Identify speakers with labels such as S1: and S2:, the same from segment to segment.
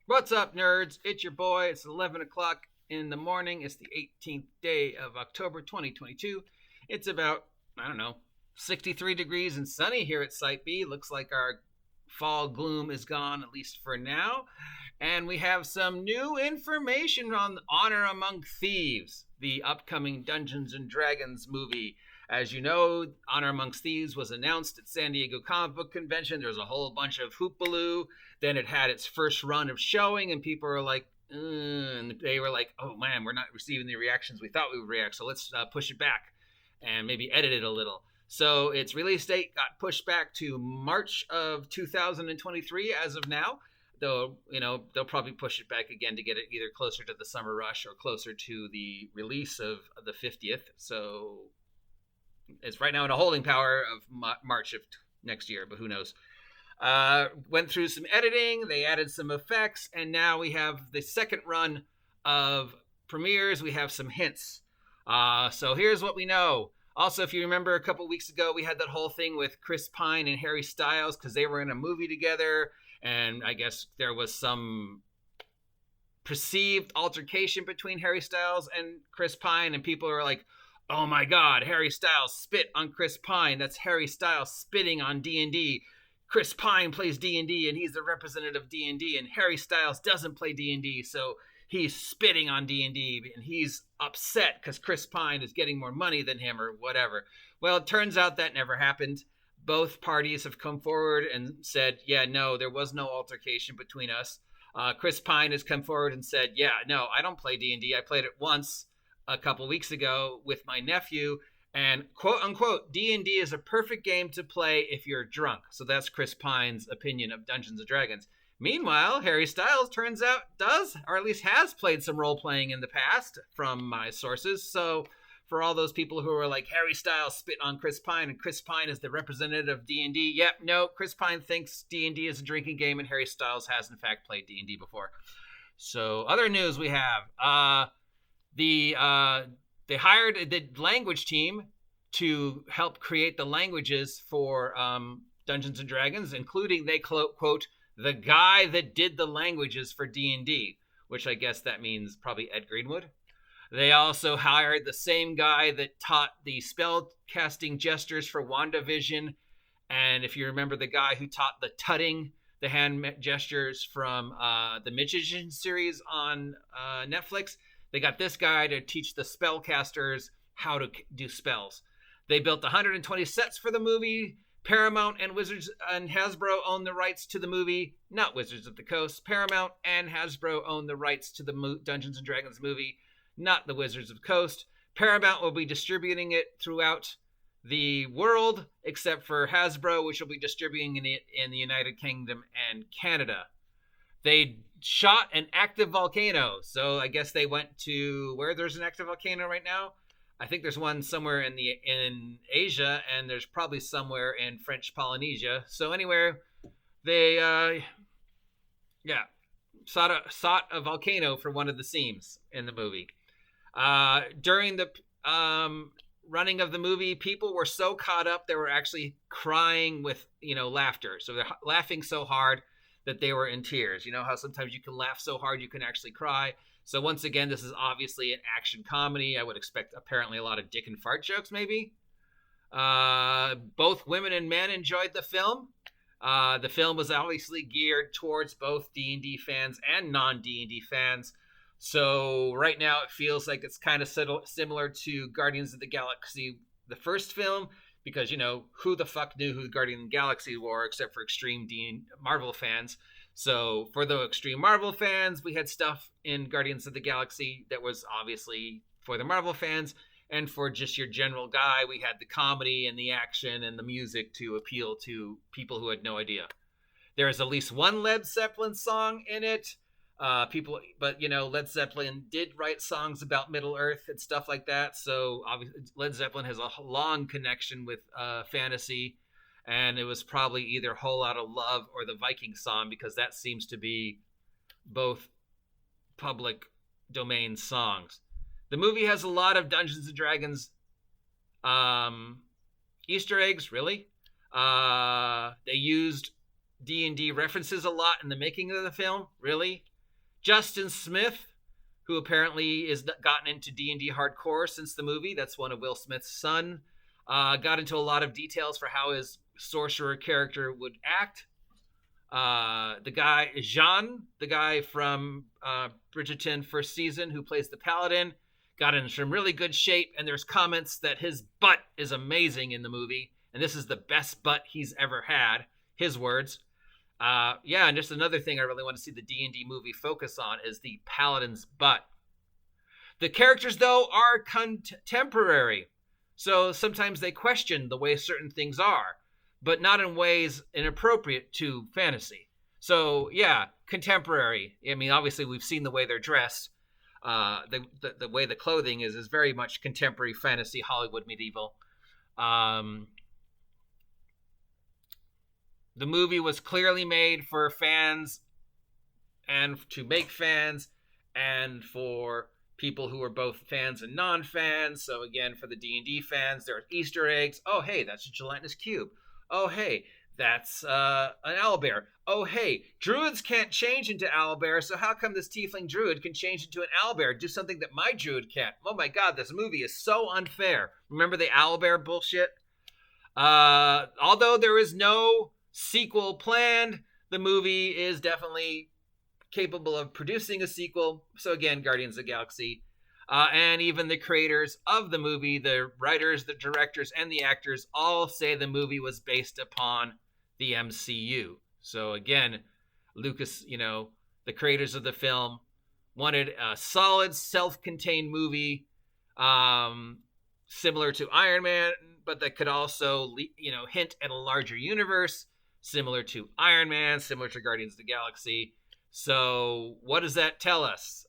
S1: What's up, nerds? It's your boy. It's 11 o'clock in the morning. It's the 18th day of October 2022. It's about, I don't know, 63 degrees and sunny here at Site B. Looks like our fall gloom is gone, at least for now. And we have some new information on Honor Among Thieves, the upcoming Dungeons and Dragons movie. As you know, Honor Amongst Thieves was announced at San Diego Comic Book Convention. There was a whole bunch of hoopaloo. Then it had its first run of showing, and people were like, and they were like, oh man, we're not receiving the reactions we thought we would react, so let's push it back and maybe edit it a little. So its release date got pushed back to March of 2023 as of now. Though, they'll probably push it back again to get it either closer to the summer rush or closer to the release of the 50th. So it's right now in a holding power of March of next year, but who knows? Went through some editing, they added some effects, and now we have the second run of premieres. We have some hints. So here's what we know. Also, if you remember a couple weeks ago, we had that whole thing with Chris Pine and Harry Styles because they were in a movie together, and I guess there was some perceived altercation between Harry Styles and Chris Pine, and people were like, oh my god, Harry Styles spit on Chris Pine. That's Harry Styles spitting on D&D. Chris Pine plays D&D, and he's the representative of D&D, and Harry Styles doesn't play D&D, so he's spitting on D&D, and he's upset because Chris Pine is getting more money than him or whatever. Well, it turns out that never happened. Both parties have come forward and said, yeah, no, there was no altercation between us. Chris Pine has come forward and said, yeah, no, I don't play D&D. I played it once a couple weeks ago with my nephew, and quote unquote, D&D is a perfect game to play if you're drunk. So that's Chris Pine's opinion of Dungeons and Dragons. Meanwhile, Harry Styles turns out does, or at least has played some role playing in the past from my sources. So for all those people who are like, Harry Styles spit on Chris Pine and Chris Pine is the representative of D&D. Yep, no, Chris Pine thinks D&D is a drinking game and Harry Styles has in fact played D&D before. So other news we have, they hired the language team to help create the languages for Dungeons and Dragons, including, they quote, the guy that did the languages for D&D, which I guess that means probably Ed Greenwood. They also hired the same guy that taught the spell casting gestures for WandaVision. And if you remember the guy who taught the tutting, the hand gestures from the Magician series on Netflix, they got this guy to teach the spellcasters how to do spells. They built 120 sets for the movie. Paramount and Wizards and Hasbro own the rights to the movie, not Wizards of the Coast. Paramount and Hasbro own the rights to the Dungeons and Dragons movie, not the Wizards of the Coast. Paramount will be distributing it throughout the world, except for Hasbro, which will be distributing it in the United Kingdom and Canada. They shot an active volcano, so I guess they went to where there's an active volcano right now. I think there's one somewhere in Asia, and there's probably somewhere in French Polynesia. So anywhere, they sought a volcano for one of the scenes in the movie. During the running of the movie, people were so caught up they were actually crying with laughter. So they're laughing so hard that they were in tears. You know how sometimes you can laugh so hard you can actually cry. So once again, this is obviously an action comedy. I would expect apparently a lot of dick and fart jokes, maybe. Both women and men enjoyed the film. The film was obviously geared towards both D&D fans and non-D&D fans. So right now it feels like it's kind of similar to Guardians of the Galaxy, the first film, because, who the fuck knew who Guardians of the Galaxy were except for extreme Marvel fans. So for the extreme Marvel fans, we had stuff in Guardians of the Galaxy that was obviously for the Marvel fans. And for just your general guy, we had the comedy and the action and the music to appeal to people who had no idea. There is at least one Led Zeppelin song in it. Led Zeppelin did write songs about Middle Earth and stuff like that. So obviously Led Zeppelin has a long connection with fantasy. And it was probably either Whole Lotta Love or the Viking song, because that seems to be both public domain songs. The movie has a lot of Dungeons and Dragons Easter eggs, really. They used D&D references a lot in the making of the film, really. Justin Smith, who apparently is gotten into D&D hardcore since the movie. That's one of Will Smith's son. Got into a lot of details for how his sorcerer character would act. The guy, Jean, the guy from Bridgerton first season who plays the paladin, got in some really good shape, and there's comments that his butt is amazing in the movie, and this is the best butt he's ever had, his words. Yeah, and just another thing I really want to see the D&D movie focus on is the paladin's butt. The characters, though, are contemporary, so sometimes they question the way certain things are, but not in ways inappropriate to fantasy. So, yeah, contemporary. I mean, obviously, we've seen the way they're dressed. The way the clothing is very much contemporary fantasy, Hollywood medieval. The movie was clearly made for fans and to make fans and for people who are both fans and non-fans. So again, for the D&D fans, there are Easter eggs. Oh, hey, that's a gelatinous cube. Oh, hey, that's an owlbear. Oh, hey, druids can't change into owlbear, so how come this tiefling druid can change into an owlbear? Do something that my druid can't. Oh my god, this movie is so unfair. Remember the owlbear bullshit? Although there is no sequel planned, the movie is definitely capable of producing a sequel. So again, Guardians of the Galaxy. And even the creators of the movie, the writers, the directors, and the actors all say the movie was based upon the MCU. So again, Lucas, the creators of the film wanted a solid, self-contained movie, similar to Iron Man, but that could also, hint at a larger universe, similar to Iron Man, similar to Guardians of the Galaxy. So what does that tell us?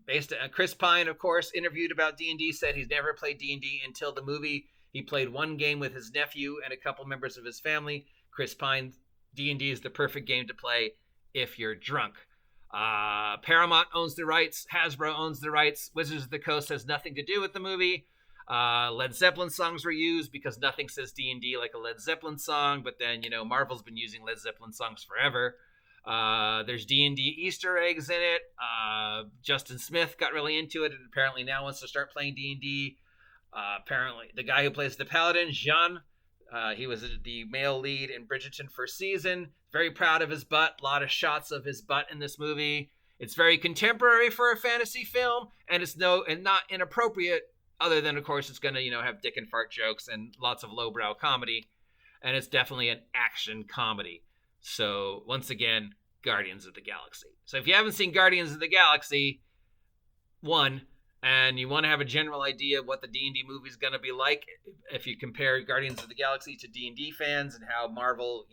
S1: Based on Chris Pine, of course, interviewed about D&D, said he's never played D&D until the movie. He played one game with his nephew and a couple members of his family. Chris Pine, D&D is the perfect game to play if you're drunk. Paramount owns the rights. Hasbro owns the rights. Wizards of the Coast has nothing to do with the movie. Led Zeppelin songs were used because nothing says D&D like a Led Zeppelin song. But then, Marvel's been using Led Zeppelin songs forever. There's D&D Easter eggs in it. Justin Smith got really into it and apparently now wants to start playing D&D. Apparently, the guy who plays the paladin, Jean, he was the male lead in Bridgerton first season. Very proud of his butt. A lot of shots of his butt in this movie. It's very contemporary for a fantasy film, and it's not inappropriate. Other than, of course, it's going to have dick and fart jokes and lots of lowbrow comedy, and it's definitely an action comedy. So once again, Guardians of the Galaxy. So if you haven't seen Guardians of the Galaxy 1, and you want to have a general idea of what the D&D movie is going to be like, if you compare Guardians of the Galaxy to D&D fans and how Marvel,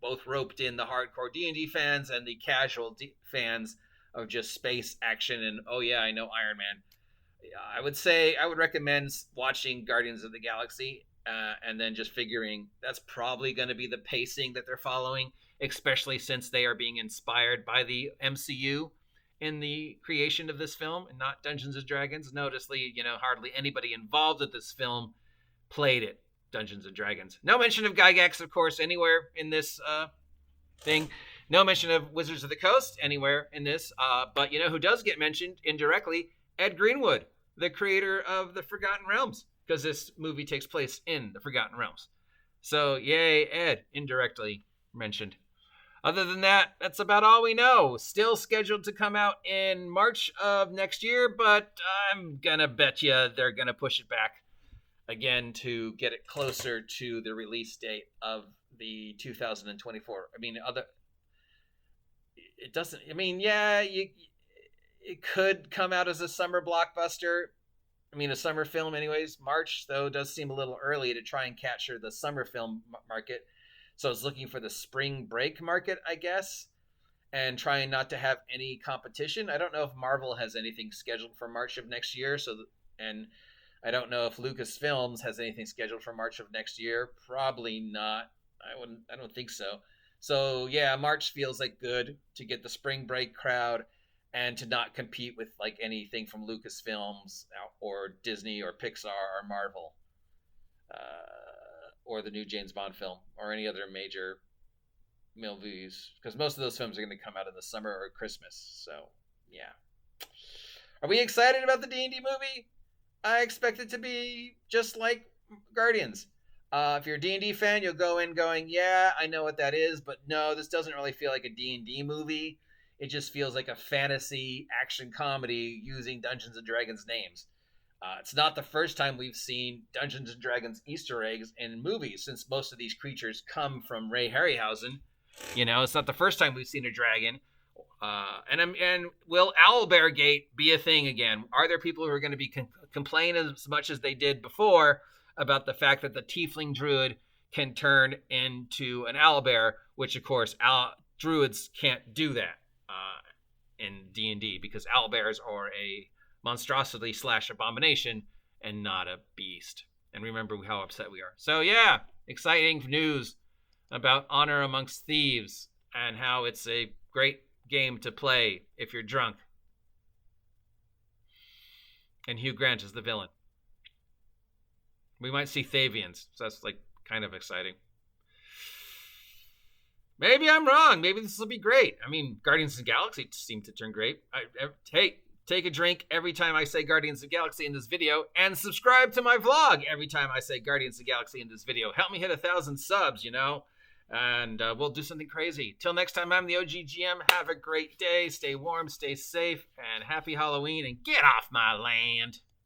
S1: both roped in the hardcore D&D fans and the casual fans of just space action and, oh yeah, I know Iron Man. I would recommend watching Guardians of the Galaxy and then just figuring that's probably going to be the pacing that they're following, especially since they are being inspired by the MCU in the creation of this film and not Dungeons & Dragons. Noticeably, hardly anybody involved with this film played it, Dungeons & Dragons. No mention of Gygax, of course, anywhere in this thing. No mention of Wizards of the Coast anywhere in this. But who does get mentioned indirectly? Ed Greenwood, the creator of the Forgotten Realms, because this movie takes place in the Forgotten Realms. So, yay, Ed, indirectly mentioned. Other than that, that's about all we know. Still scheduled to come out in March of next year, but I'm going to bet you they're going to push it back again to get it closer to the release date of the 2024. It could come out as a summer blockbuster. A summer film anyways. March, though, does seem a little early to try and capture the summer film market. So I was looking for the spring break market, I guess, and trying not to have any competition. I don't know if Marvel has anything scheduled for March of next year. And I don't know if Lucasfilms has anything scheduled for March of next year. Probably not. I don't think so. So yeah, March feels like good to get the spring break crowd and to not compete with like anything from Lucasfilms or Disney or Pixar or Marvel. Or the new James Bond film, or any other major movies, because most of those films are going to come out in the summer or Christmas. So, yeah. Are we excited about the D&D movie? I expect it to be just like Guardians. If you're a D&D fan, you'll go in going, yeah, I know what that is, but no, this doesn't really feel like a D&D movie. It just feels like a fantasy action comedy using Dungeons & Dragons names. It's not the first time we've seen Dungeons & Dragons Easter eggs in movies, since most of these creatures come from Ray Harryhausen. You know, it's not the first time we've seen a dragon. And will Owlbear Gate be a thing again? Are there people who are going to be complain as much as they did before about the fact that the tiefling druid can turn into an owlbear, which of course druids can't do that in D&D because owlbears are a monstrosity / abomination and not a beast. And remember how upset we are. So yeah, exciting news about Honor Amongst Thieves and how it's a great game to play if you're drunk. And Hugh Grant is the villain. We might see Thavians, so that's like kind of exciting. Maybe I'm wrong. Maybe this will be great. I mean, Guardians of the Galaxy seemed to turn great. Hey, take a drink every time I say Guardians of the Galaxy in this video, and subscribe to my vlog every time I say Guardians of the Galaxy in this video. Help me hit 1,000 subs, you know, and we'll do something crazy. Till next time, I'm the OGGM. Have a great day. Stay warm, stay safe, and happy Halloween, and get off my land.